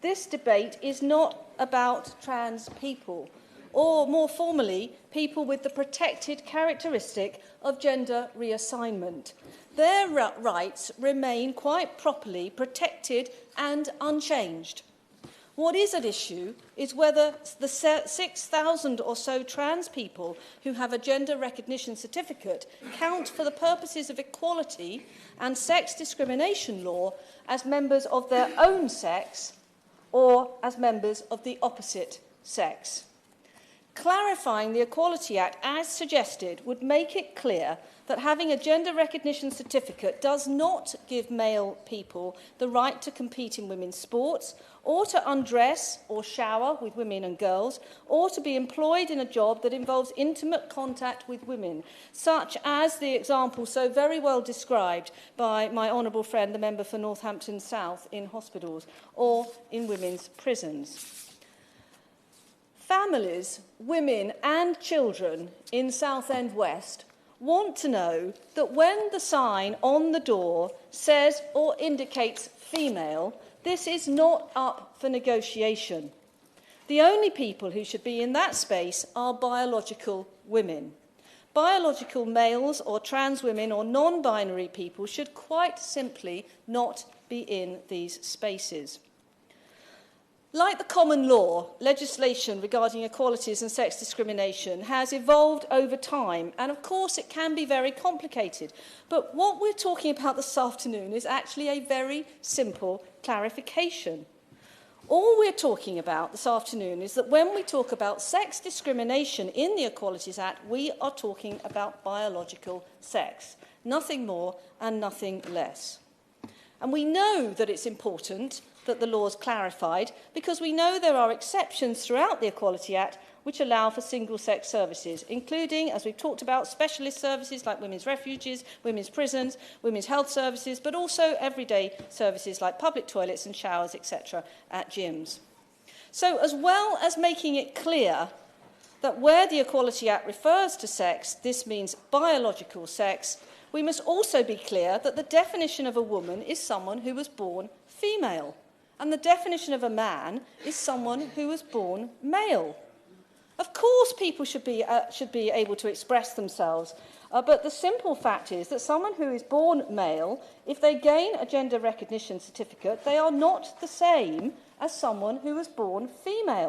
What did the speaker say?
This debate is not about trans people, or more formally, people with the protected characteristic of gender reassignment. Their rights remain quite properly protected and unchanged. What is at issue is whether the 6,000 or so trans people who have a gender recognition certificate count for the purposes of equality and sex discrimination law as members of their own sex or as members of the opposite sex. Clarifying the Equality Act as suggested would make it clear that having a gender recognition certificate does not give male people the right to compete in women's sports, or to undress or shower with women and girls, or to be employed in a job that involves intimate contact with women, such as the example so very well described by my honourable friend, the member for Northampton South, in hospitals or in women's prisons. Families, women and children in Southend West want to know that when the sign on the door says or indicates female, this is not up for negotiation. The only people who should be in that space are biological women. Biological males or trans women or non-binary people should quite simply not be in these spaces. Like the common law, legislation regarding equalities and sex discrimination has evolved over time, and of course it can be very complicated. But what we're talking about this afternoon is actually a very simple clarification. All we're talking about this afternoon is that when we talk about sex discrimination in the Equalities Act, we are talking about biological sex, nothing more and nothing less. And we know that it's important that the law is clarified because we know there are exceptions throughout the Equality Act which allow for single-sex services, including, as we've talked about, specialist services like women's refuges, women's prisons, women's health services, but also everyday services like public toilets and showers, etc., at gyms. So, as well as making it clear that where the Equality Act refers to sex, this means biological sex, we must also be clear that the definition of a woman is someone who was born female, and the definition of a man is someone who was born male. Of course, people should be able to express themselves, but the simple fact is that someone who is born male, if they gain a gender recognition certificate, they are not the same as someone who was born female.